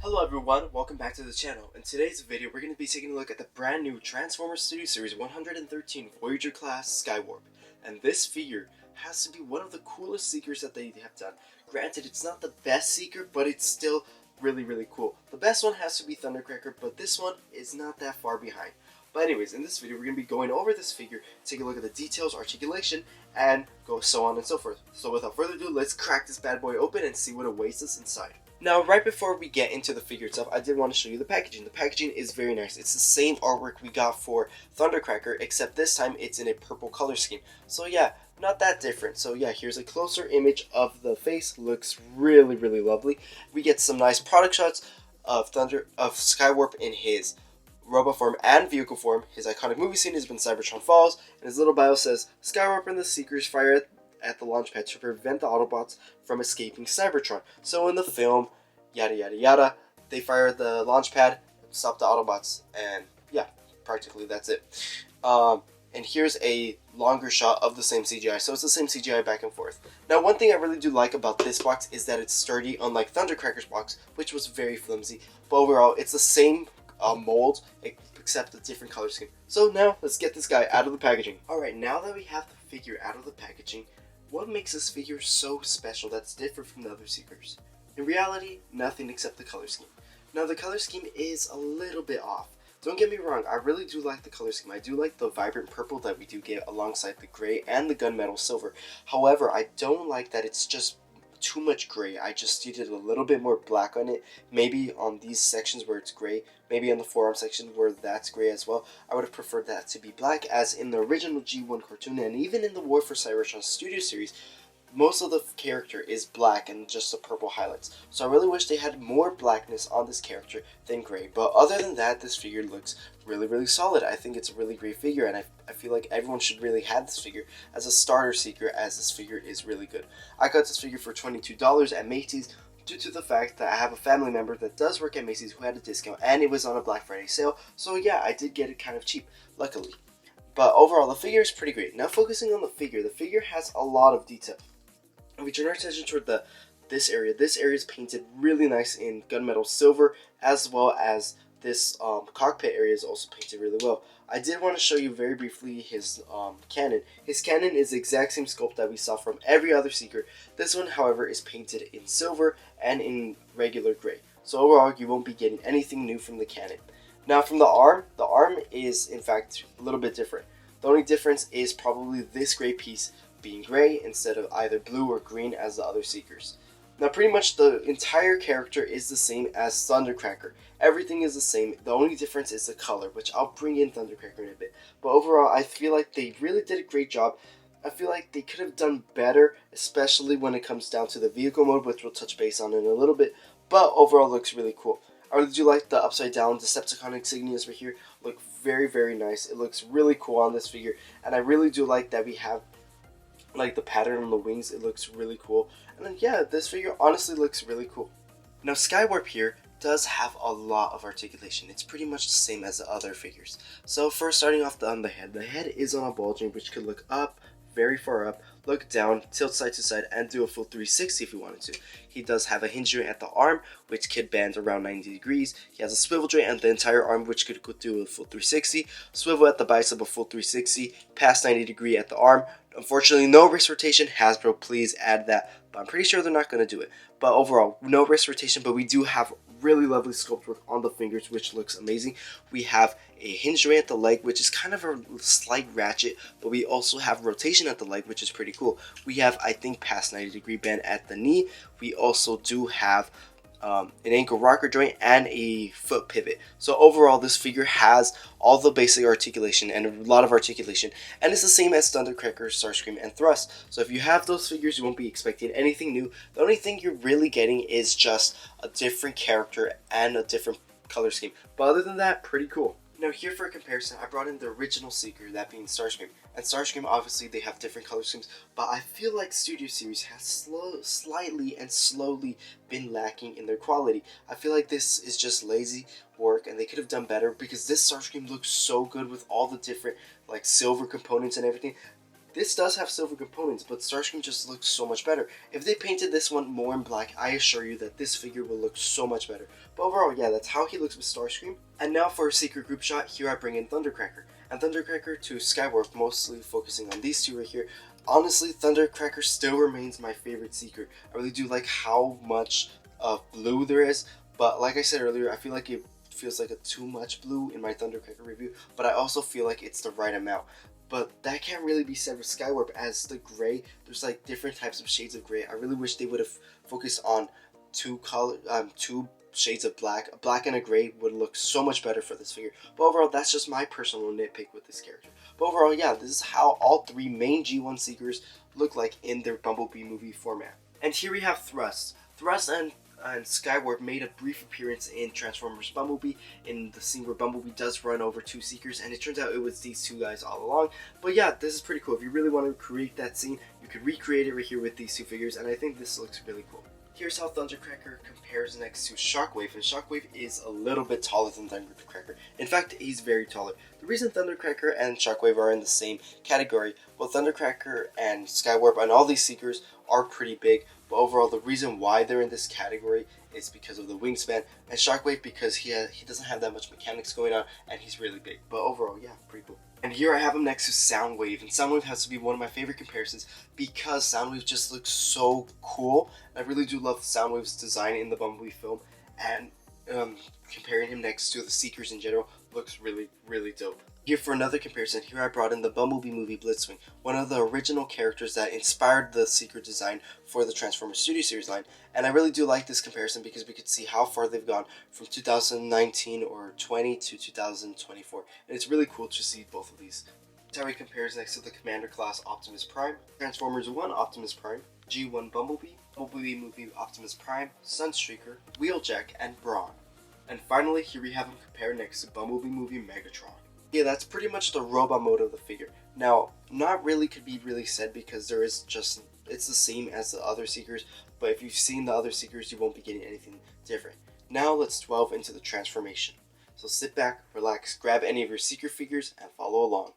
Hello everyone, welcome back to the channel. In today's video, we're going to be taking a look at the brand new Transformers Studio Series 113 Voyager class SKYWARP. And this figure has to be one of the coolest Seekers that they have done. Granted, it's not the best Seeker, but it's still really cool. The best one has to be Thundercracker, but this one is not that far behind. But anyways, in this video, we're going to be going over this figure, take a look at the details, articulation, and go so on and so forth. So without further ado, let's crack this bad boy open and see what awaits us inside. Now, right before we get into the figure itself, I did want to show you the packaging. The packaging is very nice. It's the same artwork we got for Thundercracker, except this time it's in a purple color scheme. So yeah, not that different. So yeah, here's a closer image of the face. Looks really lovely. We get some nice product shots of SKYWARP in his robot form and vehicle form. His iconic movie scene is when Cybertron falls, and his little bio says, "SKYWARP and the Seekers fire at the launch pad to prevent the Autobots from escaping Cybertron." So in the film, yada, they fire the launch pad, stop the Autobots, and yeah, practically that's it. And here's a longer shot of the same CGI, so it's the same CGI back and forth. Now, one thing I really do like about this box is that it's sturdy, unlike Thundercracker's box, which was very flimsy. But overall, it's the same mold, except a different color scheme. So now, let's get this guy out of the packaging. Alright, now that we have the figure out of the packaging, what makes this figure so special that's different from the other Seekers? In reality, nothing except the color scheme. Now, the color scheme is a little bit off. Don't get me wrong, I really do like the color scheme. I do like the vibrant purple that we do get alongside the gray and the gunmetal silver. However, I don't like that it's just too much gray. I just needed a little bit more black on it. Maybe on these sections where it's gray, maybe on the forearm section where that's gray as well. I would have preferred that to be black, as in the original G1 cartoon and even in the War for Cybertron Studio Series, most of the character is black and just the purple highlights. So I really wish they had more blackness on this character than gray. But other than that, this figure looks really solid. I think it's a really great figure, and I feel like everyone should really have this figure as a starter Seeker, as this figure is really good. I got this figure for $22 at Macy's due to the fact that I have a family member that does work at Macy's who had a discount, and it was on a Black Friday sale. So yeah, I did get it kind of cheap, luckily. But overall, the figure is pretty great. Now, focusing on the figure has a lot of detail. If we turn our attention toward this area is painted really nice in gunmetal silver, as well as this cockpit area is also painted really well. I did want to show you very briefly his cannon. His cannon is the exact same sculpt that we saw from every other Seeker. This one, however, is painted in silver and in regular gray. So overall, you won't be getting anything new from the cannon. Now, from the arm is in fact a little bit different. The only difference is probably this gray piece being gray instead of either blue or green as the other Seekers. Now, pretty much the entire character is the same as Thundercracker. Everything is the same. The only difference is the color, which I'll bring in Thundercracker in a bit. But overall, I feel like they really did a great job. I feel like they could have done better, especially when it comes down to the vehicle mode, which we'll touch base on in a little bit. But overall, looks really cool. I really do like the upside down Decepticon insignias right here. Look very nice. It looks really cool on this figure, and I really do like that we have like the pattern on the wings. It looks really cool, and then yeah, this figure honestly looks really cool. Now, SKYWARP here does have a lot of articulation. It's pretty much the same as the other figures. So first, starting off on the head is on a ball joint, which could look up, very far up, look down, tilt side to side, and do a full 360 if you wanted to. He does have a hinge joint at the arm, which could bend around 90 degrees. He has a swivel joint at the entire arm, which could do a full 360. Swivel at the bicep, a full 360. Past 90 degree at the arm. Unfortunately, no wrist rotation. Hasbro, please add that. But I'm pretty sure they're not going to do it. But overall, no wrist rotation, but we do have really lovely sculpt work on the fingers, which looks amazing. We have a hinge joint at the leg, which is kind of a slight ratchet, but we also have rotation at the leg, which is pretty cool. We have, I think, past 90 degree bend at the knee. We also do have an ankle rocker joint and a foot pivot. So overall, this figure has all the basic articulation and a lot of articulation, and it's the same as Thundercracker, Starscream, and Thrust. So if you have those figures, you won't be expecting anything new. The only thing you're really getting is just a different character and a different color scheme. But other than that, pretty cool. Now, here for a comparison, I brought in the original Seeker, that being Starscream. And Starscream, obviously, they have different color schemes, but I feel like Studio Series has slightly and slowly been lacking in their quality. I feel like this is just lazy work, and they could have done better, because this Starscream looks so good with all the different, like, silver components and everything. This does have silver components, but Starscream just looks so much better. If they painted this one more in black, I assure you that this figure will look so much better. But overall, yeah, that's how he looks with Starscream. And now for a secret group shot, here I bring in Thundercracker. And Thundercracker to SKYWARP, mostly focusing on these two right here. Honestly, Thundercracker still remains my favorite secret. I really do like how much blue there is, but like I said earlier, I feel like it feels like a too much blue in my Thundercracker review, but I also feel like it's the right amount. But that can't really be said with SKYWARP, as the gray, there's like different types of shades of gray. I really wish they would have focused on two shades of black. A black and a gray would look so much better for this figure. But overall, that's just my personal nitpick with this character. But overall, yeah, this is how all three main G1 Seekers look like in their Bumblebee movie format. And here we have Thrust. Thrust and SKYWARP made a brief appearance in Transformers Bumblebee in the scene where Bumblebee does run over two Seekers, and it turns out it was these two guys all along. But yeah, this is pretty cool. If you really want to create that scene, you could recreate it right here with these two figures, and I think this looks really cool. Here's how Thundercracker compares next to Shockwave, and Shockwave is a little bit taller than Thundercracker. In fact, he's very taller. The reason Thundercracker and Shockwave are in the same category, well, Thundercracker and SKYWARP and all these Seekers are pretty big, but overall the reason why they're in this category is because of the wingspan, and Shockwave because he doesn't have that much mechanics going on, and he's really big. But overall, yeah, pretty cool. And here I have him next to Soundwave, and Soundwave has to be one of my favorite comparisons because Soundwave just looks so cool. I really do love Soundwave's design in the Bumblebee film, and comparing him next to the Seekers in general looks really, really dope. Here for another comparison, here I brought in the Bumblebee movie Blitzwing, one of the original characters that inspired the Seeker design for the Transformers Studio Series line, and I really do like this comparison because we could see how far they've gone from 2019 or 20 to 2024, and it's really cool to see both of these. That's how he compares next to the Commander class Optimus Prime, Transformers 1 Optimus Prime, G1 Bumblebee, Bumblebee movie Optimus Prime, Sunstreaker, Wheeljack, and Brawn. And finally, here we have him compared next to Bumblebee movie Megatron. Yeah, that's pretty much the robot mode of the figure. Now, not really could be really said because there is just, it's the same as the other Seekers, but if you've seen the other Seekers, you won't be getting anything different. Now let's delve into the transformation. So sit back, relax, grab any of your Seeker figures, and follow along.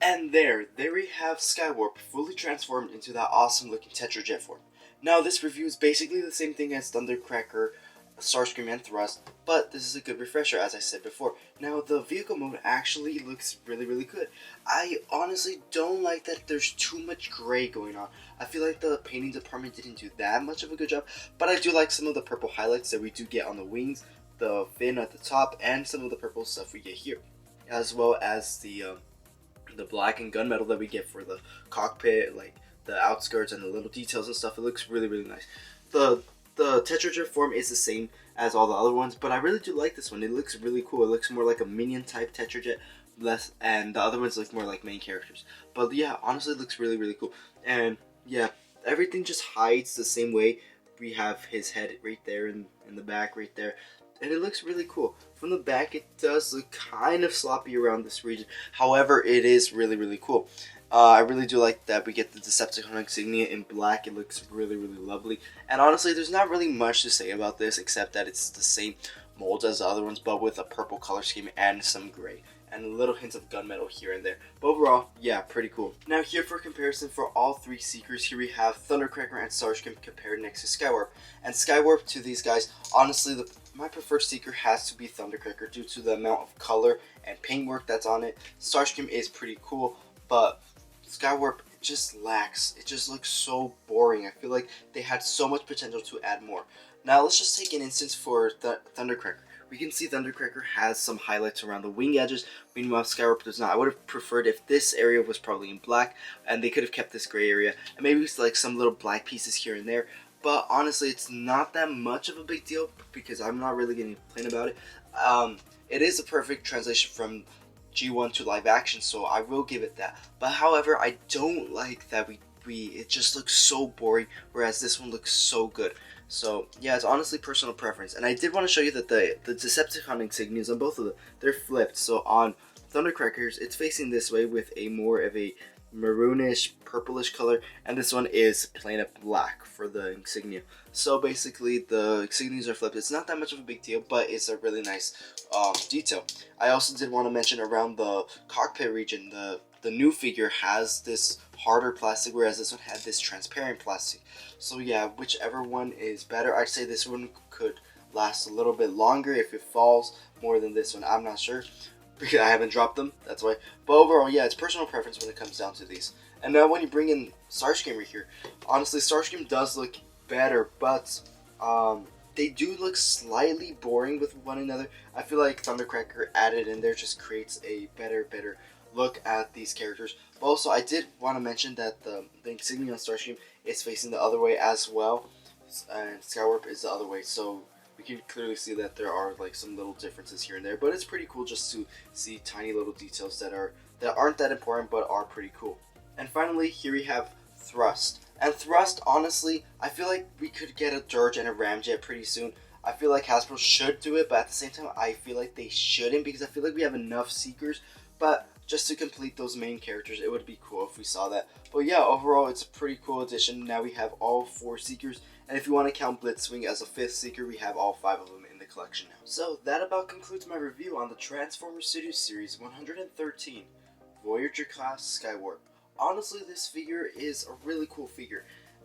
And there we have SKYWARP fully transformed into that awesome looking Tetrajet form. Now this review is basically the same thing as Thundercracker, Starscream, and Thrust, but this is a good refresher as I said before. Now the vehicle mode actually looks really good. I honestly don't like that there's too much gray going on. I feel like the painting department didn't do that much of a good job, but I do like some of the purple highlights that we do get on the wings, the fin at the top, and some of the purple stuff we get here, as well as the black and gunmetal that we get for the cockpit, like the outskirts and the little details and stuff. It looks really nice. The Tetrajet form is the same as all the other ones, but I really do like this one. It looks really cool. It looks more like a minion type Tetrajet, and the other ones look more like main characters. But yeah, honestly, it looks really cool. And yeah, everything just hides the same way. We have his head right there in the back right there. And it looks really cool. From the back, it does look kind of sloppy around this region. However, it is really cool. I really do like that we get the Decepticon insignia in black. It looks really lovely. And honestly, there's not really much to say about this except that it's the same mold as the other ones, but with a purple color scheme and some gray. And little hints of gunmetal here and there. But overall, yeah, pretty cool. Now here for comparison for all three Seekers, here we have Thundercracker and Starscream compared next to SKYWARP. And SKYWARP to these guys, honestly, my preferred Seeker has to be Thundercracker due to the amount of color and paintwork that's on it. Starscream is pretty cool, but SKYWARP just lacks. It just looks so boring. I feel like they had so much potential to add more. Now let's just take an instance for Thundercracker. We can see Thundercracker has some highlights around the wing edges, meanwhile SKYWARP does not. I would have preferred if this area was probably in black, and they could have kept this gray area, and maybe it's like some little black pieces here and there. But honestly, it's not that much of a big deal because I'm not really going to complain about it. It is a perfect translation from G1 to live action, so I will give it that. But however, I don't like that it just looks so boring, whereas this one looks so good. So yeah, it's honestly personal preference. And I did want to show you that the Decepticon insignias on both of them, they're flipped. So on Thundercrackers, it's facing this way with a more of a maroonish, purplish color, and this one is plain up black for the insignia. So basically, the insignias are flipped. It's not that much of a big deal, but it's a really nice detail. I also did want to mention around the cockpit region, the new figure has this harder plastic, whereas this one had this transparent plastic. So yeah, whichever one is better. I'd say this one could last a little bit longer if it falls more than this one. I'm not sure, because I haven't dropped them, that's why. But overall, yeah, it's personal preference when it comes down to these. And now when you bring in Starscream right here, honestly, Starscream does look better, but they do look slightly boring with one another. I feel like Thundercracker added in there just creates a better look at these characters. But also, I did want to mention that the insignia on Starscream is facing the other way as well, and SKYWARP is the other way, so we can clearly see that there are like some little differences here and there, but it's pretty cool just to see tiny little details that aren't that important but are pretty cool. And finally, here we have Thrust. And Thrust, honestly, I feel like we could get a Dirge and a Ramjet pretty soon. I feel like Hasbro should do it, but at the same time, I feel like they shouldn't, because I feel like we have enough Seekers. But just to complete those main characters, it would be cool if we saw that. But yeah, overall, it's a pretty cool addition. Now we have all 4 Seekers, and if you want to count Blitzwing as a 5th Seeker, we have all 5 of them in the collection now. So that about concludes my review on the Transformers Studios Series 113, Voyager Class SKYWARP. Honestly, this figure is a really cool figure.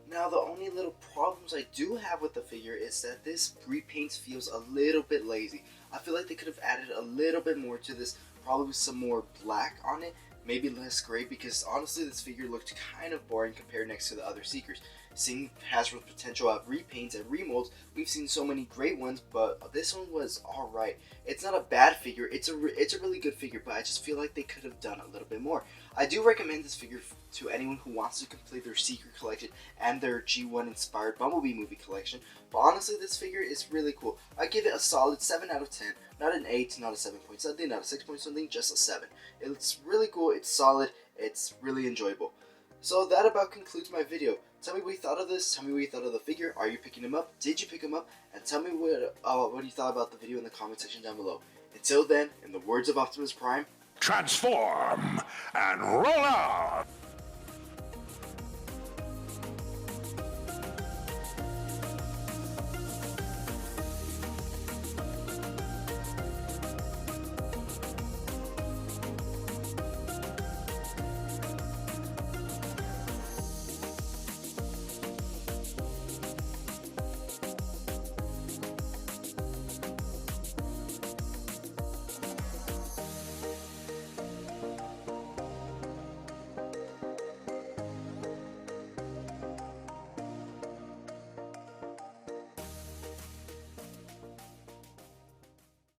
Now, the only little problems I do have with the figure is that this repaint feels a little bit lazy. I feel like they could have added a little bit more to this, probably some more black on it, maybe less gray, because honestly this figure looked kind of boring compared next to the other Seekers. Seeing Hasbro's potential at repaints and remolds, we've seen so many great ones, but this one was alright. It's not a bad figure, it's a really good figure, but I just feel like they could have done a little bit more. I do recommend this figure to anyone who wants to complete their Seeker collection and their G1 inspired Bumblebee movie collection, but honestly this figure is really cool. I give it a solid 7 out of 10, not an 8, not a 7 point something, not a 6 point something, just a 7. It's really cool, it's solid, it's really enjoyable. So that about concludes my video. Tell me what you thought of this, tell me what you thought of the figure, are you picking him up, did you pick him up, and tell me what you thought about the video in the comment section down below. Until then, in the words of Optimus Prime, transform and roll out!